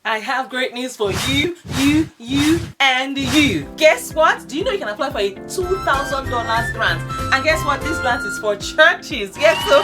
I have great news for you, and you. Guess what? Do you know you can apply for a $2,000 grant? And guess what? This grant is for churches. Yes, so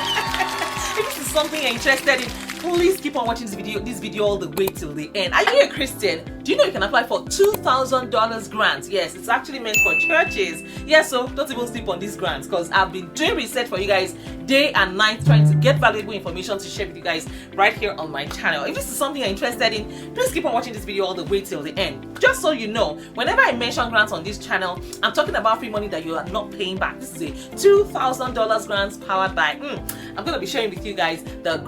if this is something you're interested in, please keep on watching this video all the way till the end. Are you a Christian? Do you know you can apply for $2,000 grants? Yes, it's actually meant for churches. Yes, so don't even sleep on these grants, because I've been doing research for you guys day and night, trying to get valuable information to share with you guys right here on my channel. If this is something you're interested in, please keep on watching this video all the way till the end. Just so you know, whenever I mention grants on this channel, I'm talking about free money that you are not paying back. This is a $2,000 grants powered by I'm going to be sharing with you guys the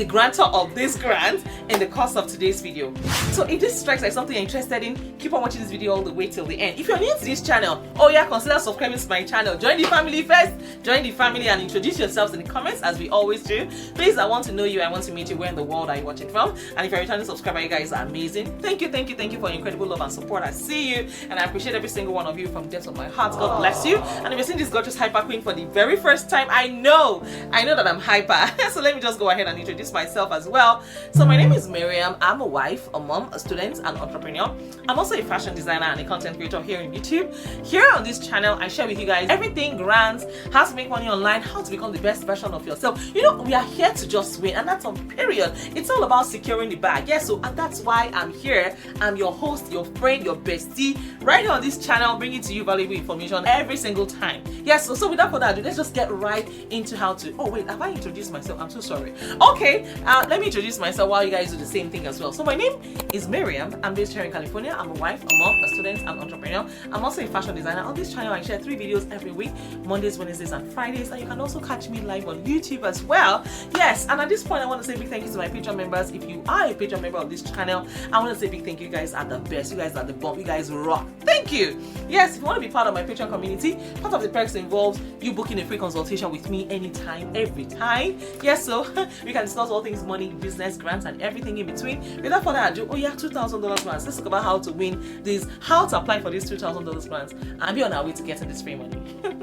grantor of this grant in the course of today's video. So if this strikes like something you're interested in, keep on watching this video all the way till the end. If you're new to this channel, consider subscribing to my channel. Join the family first. Join the family and introduce yourselves in the comments, as we always do. Please, I want to know you. I want to meet you. Where in the world are you watching from? And if you're a returning subscriber, you guys are amazing. Thank you for your incredible love and support. I see you, and I appreciate every single one of you from the depths of my heart. God bless you. And if you're seeing this gorgeous hyper queen for the very first time, I know that I'm hyper. So let me just go ahead and introduce myself as well. So my name is Mariam. I'm a wife, a mom, a student, an entrepreneur. I'm also a fashion designer and a content creator here on YouTube. Here on this channel, I share with you guys everything grants, how to make money online, how to become the best version of yourself. You know, we are here to just win, and that's on period. It's all about securing the bag. Yes, so and that's why I'm here. I'm your host, your friend, your bestie, right here on this channel, bringing to you valuable information every single time. Yes, so without further ado, let's just get right into how to. Oh wait, have I introduced myself? I'm so sorry. Okay, let me introduce myself while you guys do the same thing as well. So my name is Mariam. I'm based here in California. I'm a wife, a mom, a student, and entrepreneur. I'm also a fashion designer. On this channel, I share 3 videos every week, Mondays, Wednesdays, and Fridays. And you can also catch me live on YouTube as well. Yes, and at this point, I want to say a big thank you to my Patreon members. If you are a Patreon member of this channel, I want to say a big thank you. You guys are the best. You guys are the bomb. You guys rock. Thank you. Yes, if you want to be part of my Patreon community, part of the perks involves you booking a free consultation with me anytime, every time. Yes, so we can discuss all things money, business, grants, and everything in between. Without further ado, $2,000 grants. Let's talk about how to win these, how to apply for these $2,000 grants, and be on our way to getting this free money.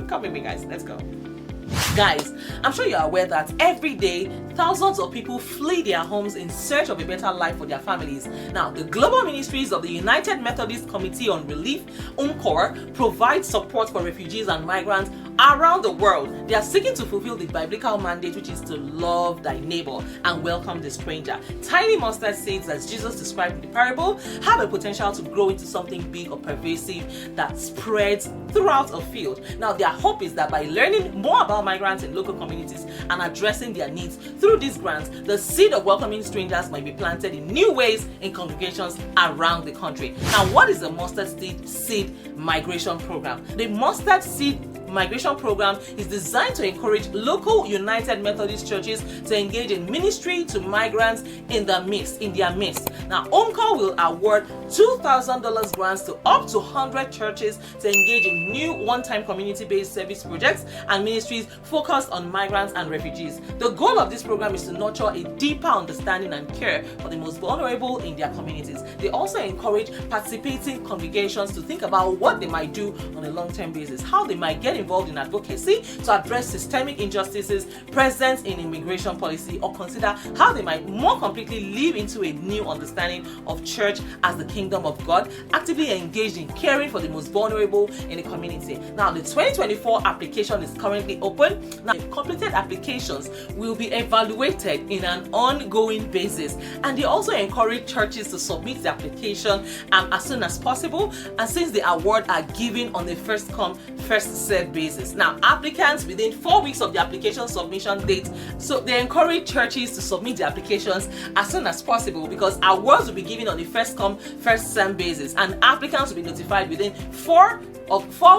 Come with me, guys. Let's go. Guys, I'm sure you're aware that every day thousands of people flee their homes in search of a better life for their families. Now, the global ministries of the United Methodist Committee on Relief, UMCOR, provide support for refugees and migrants around the world. They are seeking to fulfill the biblical mandate, which is to love thy neighbor and welcome the stranger. Tiny mustard seeds, as Jesus described in the parable, have a potential to grow into something big or pervasive that spreads throughout a field. Now, their hope is that by learning more about migrants in local communities and addressing their needs through these grants, the seed of welcoming strangers might be planted in new ways in congregations around the country. Now, what is the mustard seed migration program? The mustard seed migration program is designed to encourage local United Methodist churches to engage in ministry to migrants in their midst. Now, UMCOR will award $2,000 grants to up to 100 churches to engage in new one-time community-based service projects and ministries focused on migrants and refugees. The goal of this program is to nurture a deeper understanding and care for the most vulnerable in their communities. They also encourage participating congregations to think about what they might do on a long-term basis, how they might get involved in advocacy to address systemic injustices present in immigration policy, or consider how they might more completely live into a new understanding of church as the kingdom of God, actively engaged in caring for the most vulnerable in the community. Now, the 2024 application is currently open. Now, completed applications will be evaluated in an ongoing basis, and they also encourage churches to submit the application as soon as possible, and since the award are given on a first come, first served basis. Now, applicants within 4 weeks of the application submission date, so they encourage churches to submit the applications as soon as possible, because awards will be given on a first come, first served basis, and applicants will be notified within 4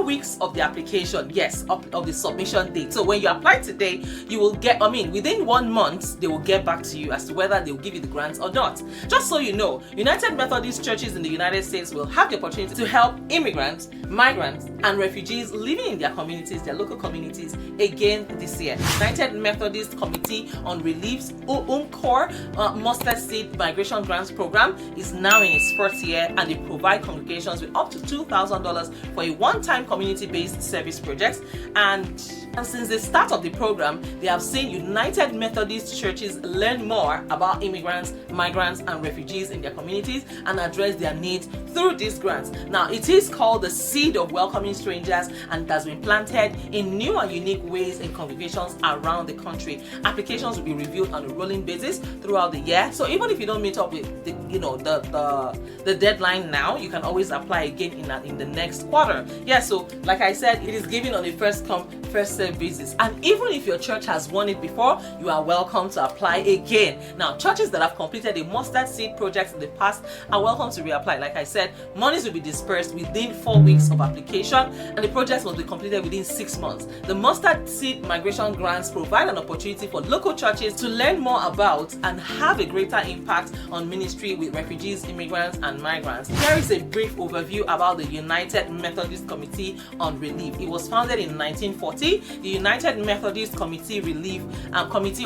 weeks of the application, yes, of the submission date. So when you apply today, you will get, within 1 month, they will get back to you as to whether they will give you the grants or not. Just so you know, United Methodist churches in the United States will have the opportunity to help immigrants, migrants, and refugees living in their communities, their local communities, again this year. United Methodist Committee on Relief's UMCOR Mustard Seed Migration Grants Program is now in its 4th year, and they provide congregations with up to $2,000 for a one-time community-based service project, and since the start of the program, they have seen United Methodist churches learn more about immigrants, migrants, and refugees in their communities and address their needs through these grants. Now, it is called the Seed of Welcoming Strangers, and it has been planted in new and unique ways in congregations around the country. Applications will be reviewed on a rolling basis throughout the year. So even if you don't meet up with the deadline now, you can always apply again in the next quarter. Yeah, so like I said, it is given on a first come first serve basis, and even if your church has won it before, you are welcome to apply again. Now, churches that have completed a mustard seed project in the past are welcome to reapply. Like I said, monies will be dispersed within 4 weeks of application, and the project must be completed within 6 months. The mustard seed migration grants provide an opportunity for local churches to learn more about and have a greater impact on ministry with refugees, immigrants, and migrants. Here is a brief overview about the United Methodist Committee on Relief. It was founded in 1940. The United Methodist Committee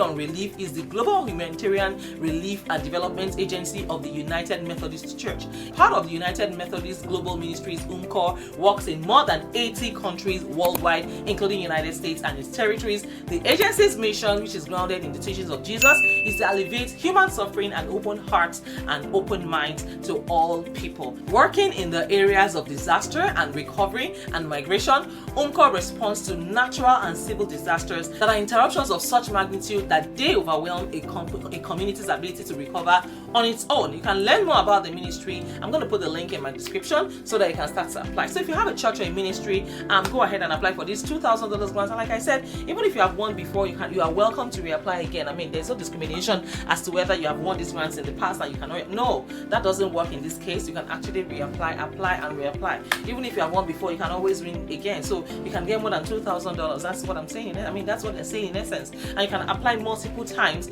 on Relief is the global humanitarian relief and development agency of the United Methodist Church. Part of the United Methodist Global Ministries UMCOR works in more than 80 countries worldwide, including the United States and its territories. The agency's mission, which is grounded in the teachings of Jesus, is to alleviate human suffering and open hearts and open minds to all people. Working in the areas of disaster and recovery and migration, UMCOR responds to natural and civil disasters that are interruptions of such magnitude that they overwhelm a community's ability to recover on its own. You can learn more about the ministry. I'm going to put the link in my description so that you can start to apply. So if you have a church or a ministry, go ahead and apply for this $2,000 grant. And like I said, even if you have won before, you are welcome to reapply again. I mean, there's no discrimination as to whether you have won these grants in the past and you cannot. No, that doesn't work in this case. You can actually reapply, apply, and reapply. Even if you have won before, you can always win again. So you can get more than $2,000. That's what I'm saying. I mean, that's what they're saying in essence. And you can apply multiple times.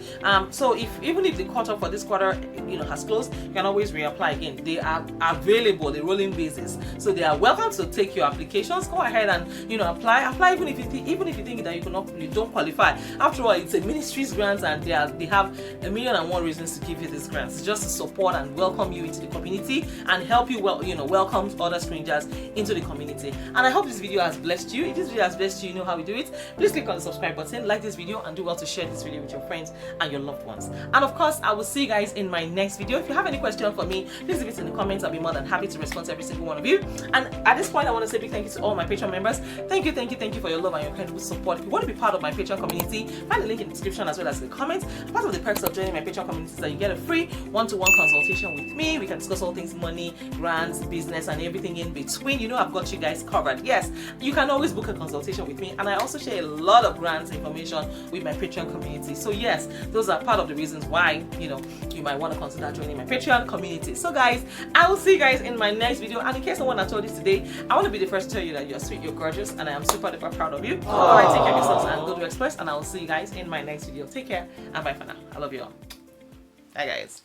So even if the quarter for this quarter has closed, you can always reapply again. They are available, the rolling basis. So they are welcome to take your applications. Go ahead and apply even if you think that you don't qualify. After all, it's a ministry's grants, and they have 1,000,001 reasons to give you these grants. It's just to support and welcome you into the community and help you welcome other strangers into the community. And I hope this video has blessed you. If this video has blessed you, you know how we do it. Please click on the subscribe button, like this video, and do well to share this video with your friends and your loved ones. And of course, I will see you guys in my next video. If you have any question for me, please leave it in the comments. I'll be more than happy to respond to every single one of you. And at this point, I want to say a big thank you to all my Patreon members. Thank you for your love and your incredible support. If you want to be part of my Patreon community, find the link in the description as well as in the comments. Part of the perks of joining my Patreon community is that you get a free one-to-one consultation with me. We can discuss all things money, grants, business, and everything in between. I've got you guys covered. Yes, you can always book a consultation with me, and I also share a lot of grants information with my Patreon community. So yes, those are part of the reasons why you might want to consider joining my Patreon community. So guys, I will see you guys in my next video. And in case someone told you today, I want to be the first to tell you that you're sweet, you're gorgeous, and I am super duper proud of you. Alright, take care of yourselves and go to Express, and I will see you guys in my next video. Take care and bye for now. I love you all. Bye guys.